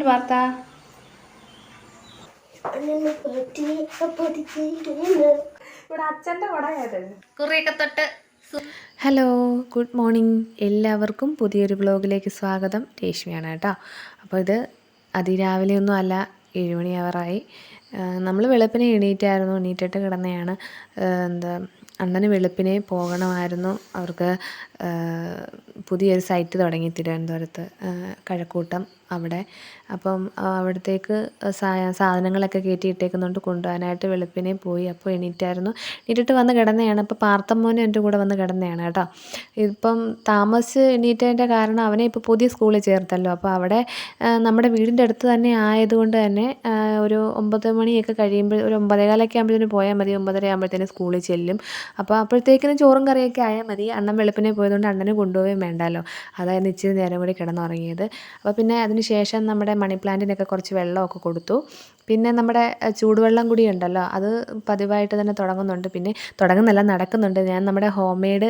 എങ്ങനെയുണ്ട് വാർത്ത? ഇവിടെ അച്ഛൻ്റെ കുടയത് കുറിയൊക്കെ തൊട്ട്. Hello, good morning. എല്ലാവർക്കും പുതിയൊരു വ്ലോഗിലേക്ക് സ്വാഗതം. രേഷ്മയാണ് കേട്ടോ. അപ്പോൾ ഇത് അതിരാവിലെയൊന്നും അല്ല, 7 മണിയാവാറായി. നമ്മൾ വെളുപ്പിനെ എണീറ്റിട്ട് കിടന്നെയാണ്. അണ്ണന് വെളുപ്പിനെ പോകണമായിരുന്നു. അവർക്ക് പുതിയൊരു സൈറ്റ് തുടങ്ങി തിരുവനന്തപുരത്ത്, കഴക്കൂട്ടം അവിടെ. അപ്പം അവിടത്തേക്ക് സാധനങ്ങളൊക്കെ കയറ്റിയിട്ടേക്കുന്നുണ്ട്, കൊണ്ടുപോകാനായിട്ട് വെളുപ്പിനെ പോയി. അപ്പോൾ എണീറ്റിട്ട് വന്ന് കിടന്നെയാണ്. അപ്പോൾ പാർത്തമ്മോനും എൻ്റെ കൂടെ വന്ന് കിടന്നെയാണ് കേട്ടോ. ഇപ്പം താമസിച്ച് എണീറ്റതിൻ്റെ കാരണം അവനെ ഇപ്പോൾ പുതിയ സ്കൂളിൽ ചേർത്തല്ലോ. അപ്പോൾ അവിടെ നമ്മുടെ വീടിൻ്റെ അടുത്ത് തന്നെ ആയതുകൊണ്ട് തന്നെ ഒരു 9 മണിയൊക്കെ കഴിയുമ്പോൾ, ഒരു 9:15 ആകുമ്പോഴത്തേന് പോയാൽ മതി. 9:30 ആകുമ്പോഴത്തേന് സ്കൂളിൽ ചെല്ലും. അപ്പോൾ അപ്പോഴത്തേക്കിനും ചോറും കറിയൊക്കെ ആയാൽ മതി. അണ്ണൻ വെളുപ്പിനെ പോയതുകൊണ്ട് അണ്ണന് കൊണ്ടുപോവുകയും വേണ്ടല്ലോ. അതായിരുന്നു ഇച്ചിരി നേരം കൂടി കിടന്നുറങ്ങിയത്. അപ്പോൾ പിന്നെ അതിന് ശേഷം നമ്മുടെ മണി പ്ലാന്റിനൊക്കെ കുറച്ച് വെള്ളമൊക്കെ കൊടുത്തു. പിന്നെ നമ്മുടെ ചൂടുവെള്ളം കൂടി ഉണ്ടല്ലോ, അത് പതിവായിട്ട് തന്നെ നടക്കുന്നുണ്ട്. ഞാൻ നമ്മുടെ ഹോം മെയ്ഡ്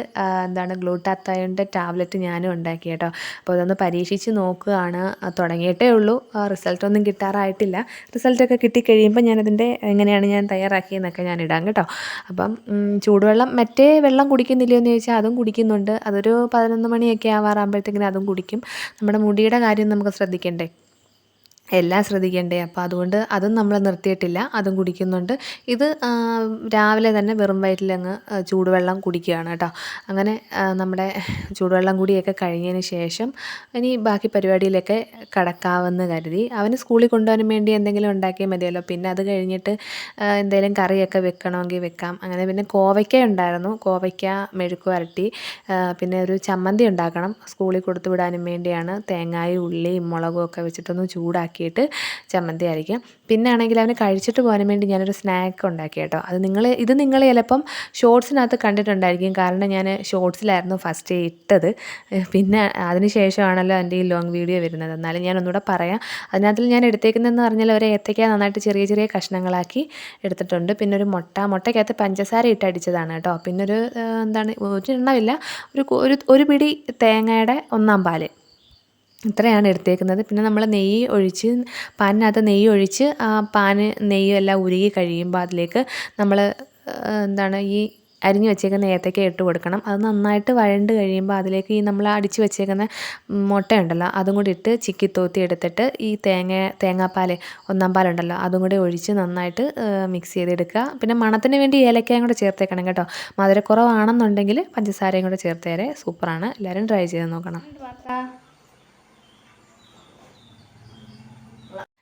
ഗ്ലൂട്ടാത്തയോണിൻ്റെ ടാബ്ലറ്റ് ഞാനും ഉണ്ടാക്കി കേട്ടോ. അപ്പോൾ അതൊന്ന് പരീക്ഷിച്ച് നോക്കുകയാണ്. തുടങ്ങിയിട്ടേ ഉള്ളൂ, റിസൾട്ടൊന്നും കിട്ടാറായിട്ടില്ല. റിസൾട്ടൊക്കെ കിട്ടിക്കഴിയുമ്പോൾ ഞാനതിൻ്റെ എങ്ങനെയാണ് ഞാൻ തയ്യാറാക്കിയെന്നൊക്കെ ഞാൻ ഇടാം കേട്ടോ. അപ്പം ചൂടുവെള്ളം, മറ്റേ വെള്ളം കുടിക്കുന്നില്ലയോ എന്ന് ചോദിച്ചാൽ അതും കുടിക്കുന്നുണ്ട്. അതൊരു 11 മണിയൊക്കെ ആവാറാകുമ്പോഴത്തേക്കിനും അതും കുടിക്കും. നമ്മുടെ മുടിയുടെ കാര്യം നമുക്ക് ശ്രദ്ധിക്കണ്ടേ, എല്ലാം ശ്രദ്ധിക്കണ്ടേ. അപ്പോൾ അതുകൊണ്ട് അതും നമ്മൾ നിർത്തിയിട്ടില്ല, അതും കുടിക്കുന്നുണ്ട്. ഇത് രാവിലെ തന്നെ വെറും വയറ്റിലങ്ങ് ചൂടുവെള്ളം കുടിക്കുകയാണ് കേട്ടോ. അങ്ങനെ നമ്മുടെ ചൂടുവെള്ളം കൂടിയൊക്കെ കഴിഞ്ഞതിന് ശേഷം ഇനി ബാക്കി പരിപാടിയിലൊക്കെ കടക്കാമെന്ന് കരുതി. അവന് സ്കൂളിൽ കൊണ്ടുപോകാൻ വേണ്ടി എന്തെങ്കിലും ഉണ്ടാക്കിയാൽ മതിയല്ലോ. പിന്നെ അത് കഴിഞ്ഞിട്ട് എന്തെങ്കിലും കറിയൊക്കെ വെക്കണമെങ്കിൽ വെക്കാം. അങ്ങനെ പിന്നെ കോവയ്ക്ക ഉണ്ടായിരുന്നു, കോവയ്ക്ക മെഴുക്ക് വരട്ടി. പിന്നെ ഒരു ചമ്മന്തി ഉണ്ടാക്കണം, സ്കൂളിൽ കൊടുത്തു വിടാനും വേണ്ടിയാണ്. തേങ്ങായും ഉള്ളിയും മുളകും ഒക്കെ വെച്ചിട്ടൊന്ന് ചൂടാക്കിയിട്ട് ചമ്മന്തി അരയ്ക്കും. പിന്നെ ആണെങ്കിൽ അവന് കഴിച്ചിട്ട് പോകാൻ വേണ്ടി ഞാനൊരു സ്നാക്ക് ഉണ്ടാക്കി കേട്ടോ. ഇത് നിങ്ങൾ ചിലപ്പം ഷോർട്സിനകത്ത് കണ്ടിട്ടുണ്ടായിരിക്കും, കാരണം ഞാൻ ഷോർട്സിലായിരുന്നു ഫസ്റ്റ് ഇട്ടത്. പിന്നെ അതിന് ശേഷമാണല്ലോ എൻ്റെ ഈ ലോങ് വീഡിയോ വരുന്നത്. എന്നാലും ഞാൻ ഒന്നുകൂടെ പറയാം. അതിനകത്ത് ഞാൻ എടുത്തേക്കുന്നതെന്ന് പറഞ്ഞാൽ ഒരു ഏത്തയ്ക്ക നന്നായിട്ട് ചെറിയ ചെറിയ കഷ്ണങ്ങളാക്കി എടുത്തിട്ടുണ്ട്. പിന്നെ ഒരു മുട്ടയ്ക്കകത്ത് പഞ്ചസാര ഇട്ട് അടിച്ചതാണ് കേട്ടോ. പിന്നെ ഒരു എണ്ണമില്ല, ഒരു പിടി തേങ്ങയുടെ 1/4 പാല്, ഇത്രയാണ് എടുത്തേക്കുന്നത്. പിന്നെ നമ്മൾ പാനിനകത്ത് നെയ്യ് ഒഴിച്ച് ആ നെയ്യും എല്ലാം ഉരുകി കഴിയുമ്പോൾ അതിലേക്ക് നമ്മൾ ഈ അരിഞ്ഞു വെച്ചേക്കുന്ന ഏത്തയ്ക്ക ഇട്ട് കൊടുക്കണം. അത് നന്നായിട്ട് വഴണ്ട് കഴിയുമ്പോൾ അതിലേക്ക് ഈ നമ്മൾ അടിച്ച് വെച്ചേക്കുന്ന മുട്ടയുണ്ടല്ലോ, അതും കൂടി ഇട്ട് ചിക്കി തോത്തി എടുത്തിട്ട് ഈ തേങ്ങാപ്പാൽ 1/4 പാലുണ്ടല്ലോ, അതും കൂടി ഒഴിച്ച് നന്നായിട്ട് മിക്സ് ചെയ്തെടുക്കുക. പിന്നെ മണത്തിന് വേണ്ടി ഏലക്കയും കൂടെ ചേർത്തേക്കണം കേട്ടോ. മധുരക്കുറവാണെന്നുണ്ടെങ്കിൽ പഞ്ചസാരയും കൂടെ ചേർത്തേരെ സൂപ്പറാണ്. എല്ലാവരും ട്രൈ ചെയ്ത് നോക്കണം.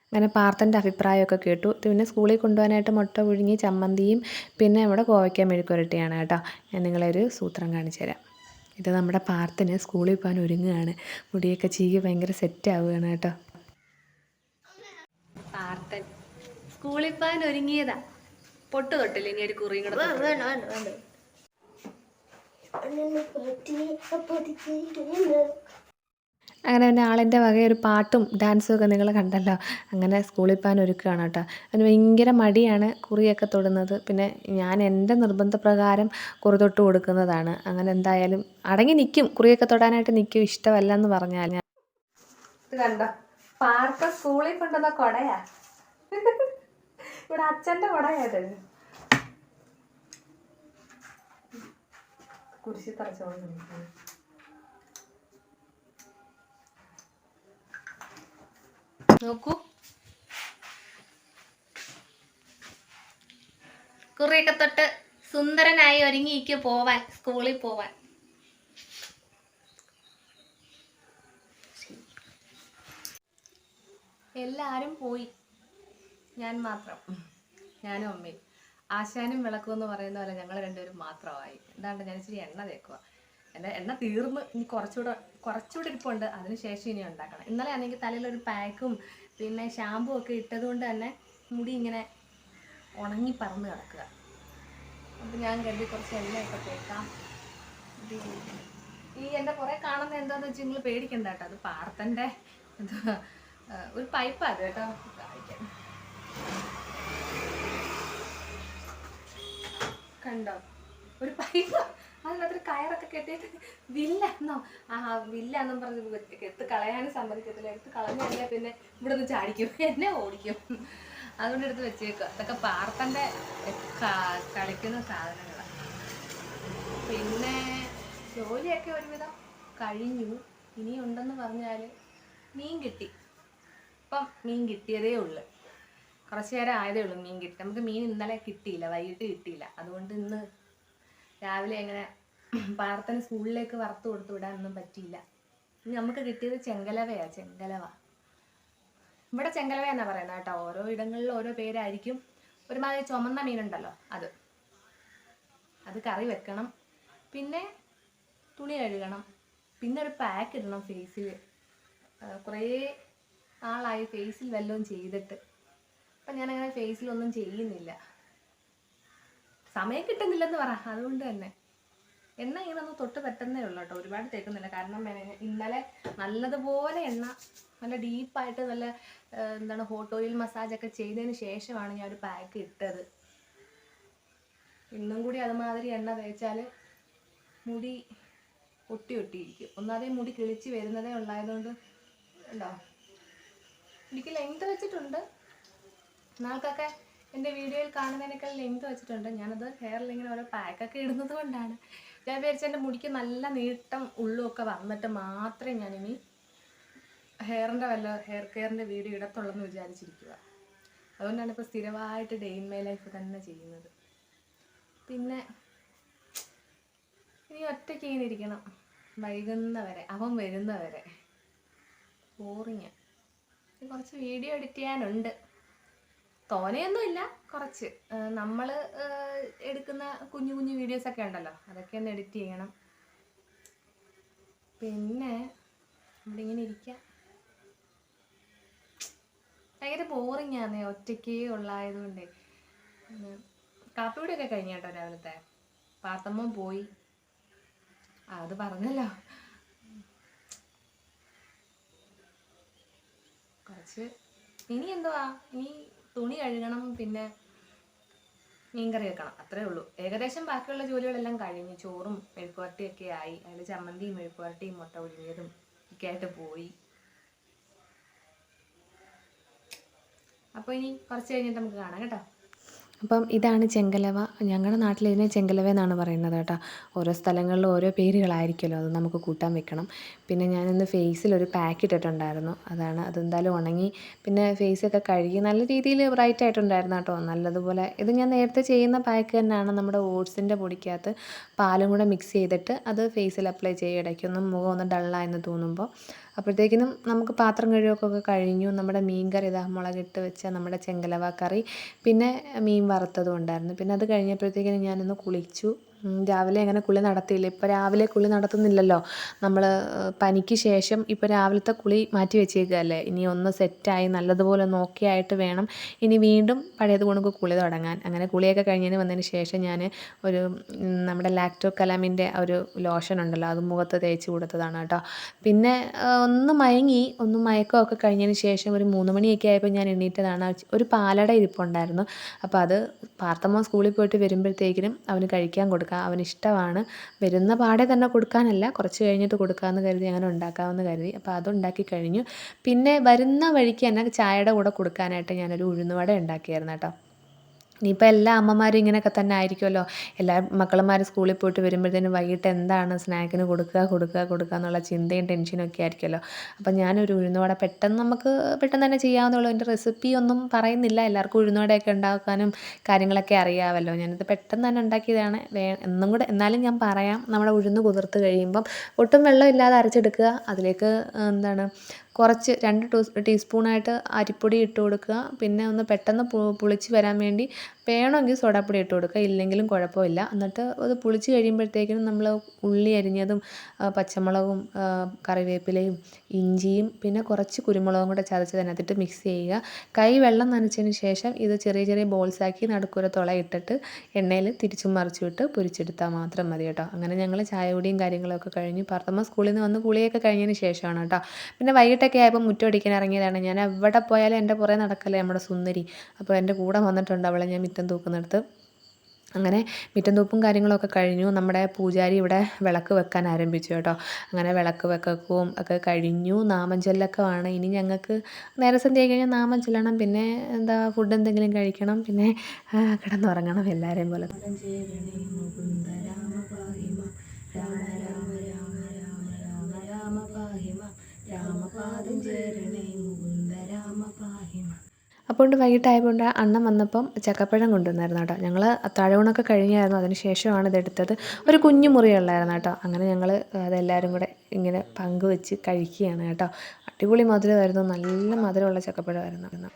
അങ്ങനെ പാർത്തൻ്റെ അഭിപ്രായമൊക്കെ കേട്ടു. പിന്നെ സ്കൂളിൽ കൊണ്ടുപോകാനായിട്ട് മുട്ട പുഴുങ്ങി ചമ്മന്തിയും പിന്നെ ഇവിടെ കോവയ്ക്ക മെഴുക്ക് പുരട്ടിയാണ് കേട്ടോ. ഞാൻ നിങ്ങളെ ഒരു സൂത്രം കാണിച്ചു തരാം. ഇത് നമ്മുടെ പാർത്തന് സ്കൂളിൽ പോകാൻ ഒരുങ്ങുകയാണ്. മുടിയൊക്കെ ചീകി ഭയങ്കര സെറ്റ് ആവുകയാണ് കേട്ടോ. പാർത്തൻ സ്കൂളിൽ പോകാൻ ഒരുങ്ങിയതാ. പൊട്ട് തൊട്ടില്ല, ഇനി ഒരു കുറിയും കൂടെ. അങ്ങനെ പിന്നെ ആളിൻ്റെ വക ഒരു പാട്ടും ഡാൻസും ഒക്കെ നിങ്ങൾ കണ്ടല്ലോ. അങ്ങനെ സ്കൂളിൽ പോകാൻ ഒരുക്കുകയാണ് കേട്ടോ. അതിന് ഭയങ്കര മടിയാണ് കുറിയൊക്കെ തൊടുന്നത്. പിന്നെ ഞാൻ എൻ്റെ നിർബന്ധപ്രകാരം കുറി തൊട്ട് കൊടുക്കുന്നതാണ്. അങ്ങനെ എന്തായാലും അടങ്ങി നിൽക്കും, കുറിയൊക്കെ തൊടാനായിട്ട് നിൽക്കും. ഇഷ്ടമല്ല എന്ന് പറഞ്ഞാൽ ഞാൻ ഇത് കണ്ടോ, പാർക്ക സ്കൂളിൽ കൊണ്ടുവന്ന കൊടയാ. ഇവിടെ അച്ഛൻ്റെ കൊടയാത്. കുരിശി തറച്ചോണ്ട് നോക്കൂ, കുറിയൊക്കെ തൊട്ട് സുന്ദരനായി ഒരുങ്ങിയിരിക്കു പോവാൻ, സ്കൂളിൽ പോവാൻ. എല്ലാവരും പോയി, ഞാൻ മാത്രം, ഞാനും അമ്മയും. ആശാനും വിളക്കും എന്ന് പറയുന്ന പോലെ ഞങ്ങൾ രണ്ടുപേരും മാത്രമായി. എന്താണ്ട് ഞാൻ ഇച്ചിരി എണ്ണ തേക്കുക. എൻ്റെ എണ്ണ തീർന്ന്, ഇനി കുറച്ചുകൂടെ ഇരിപ്പുണ്ട്. അതിന് ശേഷം ഇനി ഉണ്ടാക്കണം. ഇന്നലെ ആണെങ്കിൽ തലയിലൊരു പാക്കും പിന്നെ ഷാമ്പൂ ഒക്കെ ഇട്ടതുകൊണ്ട് തന്നെ മുടി ഇങ്ങനെ ഉണങ്ങി പറന്ന് കിടക്കുക. അപ്പം ഞാൻ കരുതി കുറച്ച് എണ്ണയൊക്കെ തേക്കാം. ഈ എൻ്റെ കുറേ കാണുന്നത് എന്താണെന്ന് വെച്ചാൽ നിങ്ങൾ പേടിക്കണ്ട കേട്ടോ, അത് പാർത്തൻ്റെ ഒരു പൈപ്പാണ് അത് കേട്ടോ. കാണിക്കാം, കണ്ടോ, ഒരു പൈപ്പ്. അതിനകത്തൊരു കയറൊക്കെ കെട്ടിയിട്ട് വില്ലെന്നോ വില്ലെന്നും പറഞ്ഞ് എടുത്ത് കളയാനും സമ്മതിക്കത്തില്ല. എടുത്ത് കളഞ്ഞു കഴിഞ്ഞാൽ പിന്നെ ഇവിടെ നിന്ന് ചാടിക്കും, എന്നെ ഓടിക്കും. അതുകൊണ്ട് എടുത്ത് വെച്ചേക്കുക. അതൊക്കെ പാർത്തൻ്റെ കളിക്കുന്ന സാധനങ്ങളാണ്. പിന്നെ ജോലിയൊക്കെ ഒരുവിധം കഴിഞ്ഞു. ഇനി ഉണ്ടെന്ന് പറഞ്ഞാൽ മീൻ കിട്ടി. ഇപ്പം മീൻ കിട്ടിയതേ ഉള്ളു. കുറച്ച് നേരം ആയതേ ഉള്ളൂ മീൻ കിട്ടി. നമുക്ക് മീൻ ഇന്നലെ കിട്ടിയില്ല, വൈകിട്ട് കിട്ടിയില്ല. അതുകൊണ്ട് ഇന്ന് രാവിലെ എങ്ങനെ പാർത്തന് സ്കൂളിലേക്ക് വറുത്ത് കൊടുത്തു വിടാനൊന്നും പറ്റിയില്ല. ഇനി നമുക്ക് കിട്ടിയത് ചെങ്കലവയാണ്. ചെങ്കലവ ഇവിടെ ചെങ്കലവ എന്നാ പറയുന്നത് കേട്ടോ. ഓരോ ഇടങ്ങളിലും ഓരോ പേരായിരിക്കും. ഒരുമാതിരി ചുമന്ന മീനുണ്ടല്ലോ, അത് കറി വെക്കണം. പിന്നെ തുണി കഴുകണം. പിന്നെ ഒരു പാക്ക് ഇടണം ഫേസിൽ. കുറേ നാളായി ഫേസിൽ വല്ലതും ചെയ്തിട്ട്. അപ്പം ഞാനങ്ങനെ ഫേസിലൊന്നും ചെയ്യുന്നില്ല, സമയം കിട്ടുന്നില്ലെന്ന് പറ. അതുകൊണ്ട് തന്നെ എണ്ണ ഇങ്ങനെ ഒന്ന് തൊട്ട് പറ്റുന്നേ ഉള്ളൂ കേട്ടോ. ഒരുപാട് തേക്കുന്നില്ല. കാരണം ഇന്നലെ നല്ലതുപോലെ എണ്ണ നല്ല ഡീപ്പായിട്ട് നല്ല ഹോട്ട് ഓയിൽ മസാജൊക്കെ ചെയ്തതിന് ശേഷമാണ് ഞാൻ ഒരു പാക്ക് ഇട്ടത്. ഇന്നും കൂടി അതുമാതിരി എണ്ണ തേച്ചാൽ മുടി ഒട്ടിയിരിക്കും. ഒന്നാമതേ മുടി കിളിച്ച് വരുന്നതേ ഉള്ളായതുകൊണ്ട് ഉണ്ടോ, എനിക്ക് ലെങ്ത് വെച്ചിട്ടുണ്ട്. നാൾക്കൊക്കെ എൻ്റെ വീഡിയോയിൽ കാണുന്നതിനേക്കാൾ ലെങ്ത് വെച്ചിട്ടുണ്ട്. ഞാനത് ഹെയറിൽ ഇങ്ങനെ ഓരോ പാക്കൊക്കെ ഇടുന്നത് കൊണ്ടാണ്. ഞാൻ വിചാരിച്ച എൻ്റെ മുടിക്ക് നല്ല നീട്ടം ഉള്ളുമൊക്കെ വന്നിട്ട് മാത്രമേ ഞാനിനി ഹെയർ കെയറിൻ്റെ വീഡിയോ ഇടത്തുള്ളെന്ന് വിചാരിച്ചിരിക്കുക. അതുകൊണ്ടാണ് ഇപ്പോൾ സ്ഥിരമായിട്ട് ഡേ ഇൻ മൈ ലൈഫ് തന്നെ ചെയ്യുന്നത്. പിന്നെ ഇനി ഒറ്റയ്ക്ക് ഇങ്ങനെ ഇരിക്കണം, വൈകുന്നവരെ, അവൻ വരുന്നവരെ. ബോറിങ്. കുറച്ച് വീഡിയോ എഡിറ്റ് ചെയ്യാനുണ്ട്. തോനെയൊന്നുമില്ല, കുറച്ച്. നമ്മൾ എടുക്കുന്ന കുഞ്ഞു കുഞ്ഞു വീഡിയോസൊക്കെ ഉണ്ടല്ലോ, അതൊക്കെ ഒന്ന് എഡിറ്റ് ചെയ്യണം. പിന്നെ ഇവിടെ ഇങ്ങനെ ഇരിക്കാം. ഭയങ്കര ബോറിങ് ആണേ ഒറ്റയ്ക്ക് ഉള്ളായതുകൊണ്ടേ. കാപ്പിപ്പൊടിയൊക്കെ കഴിഞ്ഞ കേട്ടോ രാവിലത്തെ. പാത്തമ്മ പോയി, അത് പറഞ്ഞല്ലോ. കുറച്ച് ഇനി എന്തുവാ, ഇനി തുണി കഴുകണം, പിന്നെ മീൻകറി വെക്കണം, അത്രേ ഉള്ളൂ. ഏകദേശം ബാക്കിയുള്ള ജോലികളെല്ലാം കഴിഞ്ഞു. ചോറും മെഴുക്കുവരട്ടിയൊക്കെ ആയി. അതിൽ ചമ്മന്തിയും മെഴുക്കുവരട്ടിയും മുട്ട പുഴുങ്ങിയതും ഒക്കെ ആയിട്ട് പോയി. അപ്പോൾ ഇനി കുറച്ച് കഴിഞ്ഞിട്ട് നമുക്ക് കാണാം കേട്ടോ. അപ്പം ഇതാണ് ചെങ്കലവ. ഞങ്ങളുടെ നാട്ടിൽ ഇതിനെ ചെങ്കലവ എന്നാണ് പറയുന്നത് കേട്ടോ. ഓരോ സ്ഥലങ്ങളിലും ഓരോ പേരുകളായിരിക്കുമല്ലോ, അത് നമുക്ക് കൂട്ടാൻ വെക്കണം. പിന്നെ ഞാനിന്ന് ഫേസിലൊരു പാക്ക് ഇട്ടിട്ടുണ്ടായിരുന്നു. അതെന്തായാലും ഉണങ്ങി. പിന്നെ ഫേസൊക്കെ കഴുകി നല്ല രീതിയിൽ ബ്രൈറ്റ് ആയിട്ടുണ്ടായിരുന്നു കേട്ടോ, നല്ലതുപോലെ. ഇത് ഞാൻ നേരത്തെ ചെയ്യുന്ന പാക്ക് തന്നെയാണ്. നമ്മുടെ ഓട്സിൻ്റെ പൊടിക്കകത്ത് പാലും കൂടെ മിക്സ് ചെയ്തിട്ട് അത് ഫേസിൽ അപ്ലൈ ചെയ്യും. ഇടയ്ക്കൊന്നും മുഖം ഒന്ന് ഡള്ളായെന്ന് തോന്നുമ്പോൾ. അപ്പോഴത്തേക്കിനും നമുക്ക് പാത്രം കഴുകൊക്കെ കഴിഞ്ഞു. നമ്മുടെ മീൻ കറി, മുളകിട്ട് വെച്ച നമ്മുടെ ചെങ്കലവ കറി, പിന്നെ മീൻ വറുത്തതും ഉണ്ടായിരുന്നു. പിന്നെ അത് കഴിഞ്ഞപ്പോഴത്തേക്കിനും ഞാനൊന്ന് കുളിച്ചു. രാവിലെ അങ്ങനെ കുളി നടത്തിയില്ല. ഇപ്പോൾ രാവിലെ കുളി നടത്തുന്നില്ലല്ലോ നമ്മൾ. പനിക്ക് ശേഷം ഇപ്പോൾ രാവിലത്തെ കുളി മാറ്റി വെച്ചേക്കുകയല്ലേ. ഇനി ഒന്ന് സെറ്റായി നല്ലതുപോലെ നോക്കിയായിട്ട് വേണം ഇനി വീണ്ടും പഴയത് കണക്ക് കുളി തുടങ്ങാൻ. അങ്ങനെ കുളിയൊക്കെ കഴിഞ്ഞതിന് വന്നതിന് ശേഷം ഞാൻ ഒരു നമ്മുടെ ലാക്ടോ കലാമിൻ്റെ ഒരു ലോഷൻ ഉണ്ടല്ലോ, അത് മുഖത്ത് തേച്ച് കൊടുത്തതാണ് കേട്ടോ. പിന്നെ ഒന്ന് മയക്കമൊക്കെ കഴിഞ്ഞതിന് ശേഷം ഒരു 3 മണിയൊക്കെ ആയപ്പോൾ ഞാൻ എണീറ്റതാണ്. ഒരു പാലട ഇരിപ്പുണ്ടായിരുന്നു. അപ്പോൾ അത് പാർത്തമ്മ സ്കൂളിൽ പോയിട്ട് വരുമ്പോഴത്തേക്കിനും അവന് കഴിക്കാൻ കൊടുക്കാം. അവനിഷ്ടമാണ്. വരുന്ന പാടെ തന്നെ കൊടുക്കാനല്ല, കുറച്ച് കഴിഞ്ഞിട്ട് കൊടുക്കാമെന്ന് കരുതി, അങ്ങനെ ഉണ്ടാക്കാമെന്ന് കരുതി. അപ്പോൾ അതുണ്ടാക്കി കഴിഞ്ഞു. പിന്നെ വരുന്ന വഴിക്ക് തന്നെ ചായയുടെ കൂടെ കൊടുക്കാനായിട്ട് ഞാനൊരു ഉഴുന്നുവട ഉണ്ടാക്കിയായിരുന്നു കേട്ടോ. ഇനിയിപ്പോൾ എല്ലാ അമ്മമാരും ഇങ്ങനെയൊക്കെ തന്നെ ആയിരിക്കുമല്ലോ. എല്ലാ മക്കളുമാർ സ്കൂളിൽ പോയിട്ട് വരുമ്പോഴത്തേനും വൈകിട്ട് എന്താണ് സ്നാക്കിന് കൊടുക്കുക എന്നുള്ള ചിന്തയും ടെൻഷനൊക്കെ ആയിരിക്കുമല്ലോ. അപ്പം ഞാനൊരു ഉഴുന്നുവട പെട്ടെന്ന് തന്നെ ചെയ്യാവുന്നുള്ളൂ. എൻ്റെ റെസിപ്പി ഒന്നും പറയുന്നില്ല. എല്ലാവർക്കും ഉഴുന്നുവടയൊക്കെ ഉണ്ടാക്കാനും കാര്യങ്ങളൊക്കെ അറിയാമല്ലോ. ഞാനിത് പെട്ടെന്ന് തന്നെ ഉണ്ടാക്കിയതാണ്. എന്നാലും ഞാൻ പറയാം. നമ്മുടെ ഉഴുന്ന് കുതിർത്ത് കഴിയുമ്പം ഒട്ടും വെള്ളമില്ലാതെ അരച്ചെടുക്കുക. അതിലേക്ക് കുറച്ച് 2 ടീസ്പൂണായിട്ട് അരിപ്പൊടി ഇട്ട് കൊടുക്കുക. പിന്നെ ഒന്ന് പെട്ടെന്ന് പുളിച്ച് വരാൻ വേണ്ടി വേണമെങ്കിൽ സോഡാപ്പൊടി ഇട്ട് കൊടുക്കുക, ഇല്ലെങ്കിലും കുഴപ്പമില്ല. എന്നിട്ട് അത് പുളിച്ച് കഴിയുമ്പോഴത്തേക്കിനും നമ്മൾ ഉള്ളി അരിഞ്ഞതും പച്ചമുളകും കറിവേപ്പിലയും ഇഞ്ചിയും പിന്നെ കുറച്ച് കുരുമുളകും കൂടെ ചതച്ചതിനകത്തിട്ട് മിക്സ് ചെയ്യുക. കൈ വെള്ളം നനച്ചതിന് ശേഷം ഇത് ചെറിയ ചെറിയ ബോൾസാക്കി നടുക്കൊരു തുളയിട്ടിട്ട് എണ്ണയിൽ തിരിച്ചും മറിച്ചും ഇട്ട് പൊരിച്ചെടുത്താൽ മാത്രം മതി കേട്ടോ. അങ്ങനെ ഞങ്ങൾ ചായ കുടിയും കാര്യങ്ങളൊക്കെ കഴിഞ്ഞു. പാർത്തമ്മ സ്കൂളിൽ നിന്ന് വന്ന് കുളിയൊക്കെ കഴിഞ്ഞതിന് ശേഷമാണ് കേട്ടോ. പിന്നെ വൈകിട്ടൊക്കെ ആയപ്പോൾ മുറ്റം അടിക്കാൻ ഇറങ്ങിയതാണ്. ഞാൻ എവിടെ പോയാലും എൻ്റെ പുറകെ നടക്കല്ലേ നമ്മുടെ സുന്ദരി. അപ്പോൾ എൻ്റെ കൂടെ വന്നിട്ടുണ്ട്. അവളെ ഞാൻ മുറ്റം തൂക്കുന്നിടത്ത് അങ്ങനെ മിറ്റം തൂപ്പും കാര്യങ്ങളൊക്കെ കഴിഞ്ഞു. നമ്മുടെ പൂജാരി ഇവിടെ വിളക്ക് വെക്കാൻ ആരംഭിച്ചു കേട്ടോ. അങ്ങനെ വിളക്ക് വെക്കവും ഒക്കെ കഴിഞ്ഞു. നാമം ചൊല്ലൊക്കെ ആണ്. ഇനി ഞങ്ങൾക്ക് നേരസന്ധ്യ ആയി കഴിഞ്ഞാൽ നാമം ചൊല്ലണം, പിന്നെ എന്താ ഫുഡ് എന്തെങ്കിലും കഴിക്കണം, പിന്നെ കിടന്നുറങ്ങണം എല്ലാവരെയും പോലെ. അപ്പോൾ വൈകിട്ടായപ്പോൾ അണ്ണൻ വന്നപ്പം ചക്കപ്പഴം കൊണ്ടുവന്നായിരുന്നു കേട്ടോ. ഞങ്ങൾ അത്താഴമൂണൊക്കെ കഴിഞ്ഞായിരുന്നു, അതിന് ശേഷമാണ് ഇതെടുത്തത്. ഒരു കുഞ്ഞു മുറിയുള്ളായിരുന്നു കേട്ടോ. അങ്ങനെ ഞങ്ങൾ അതെല്ലാവരും കൂടെ ഇങ്ങനെ പങ്കുവെച്ച് കഴിക്കുകയാണ് കേട്ടോ. അടിപൊളി മധുരമായിരുന്നു, നല്ല മധുരമുള്ള ചക്കപ്പഴമായിരുന്നു.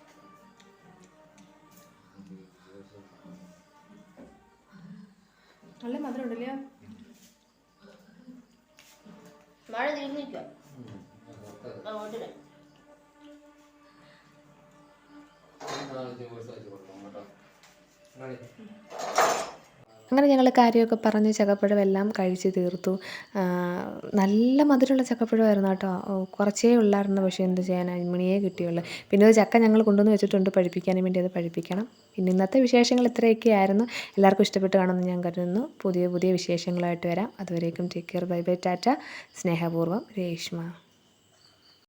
നല്ല മധുരം ഉണ്ടല്ലേ. മഴ തീർന്നില്ല. അങ്ങനെ ഞങ്ങൾ കാര്യമൊക്കെ പറഞ്ഞ് ചക്കപ്പഴമെല്ലാം കഴിച്ച് തീർത്തു. നല്ല മധുരമുള്ള ചക്കപ്പഴമായിരുന്നു കേട്ടോ. കുറച്ചേ ഉള്ളായിരുന്നു, പക്ഷേ എന്ത് ചെയ്യാനാ, ഇമ്മിണിയേ കിട്ടിയുള്ളൂ. പിന്നെ ഒരു ചക്ക ഞങ്ങൾ കൊണ്ടുവന്ന് വെച്ചിട്ടുണ്ട് പഴുപ്പിക്കാനും വേണ്ടി, അത് പഴുപ്പിക്കണം. പിന്നെ ഇന്നത്തെ വിശേഷങ്ങൾ ഇത്രയൊക്കെ ആയിരുന്നു. എല്ലാവർക്കും ഇഷ്ടപ്പെട്ട് കാണുമെന്ന് ഞാൻ കരുതുന്നു. പുതിയ പുതിയ വിശേഷങ്ങളായിട്ട് വരാം. അതുവരേക്കും take care, bye bye, Tata. സ്നേഹപൂർവ്വം, രേഷ്മ.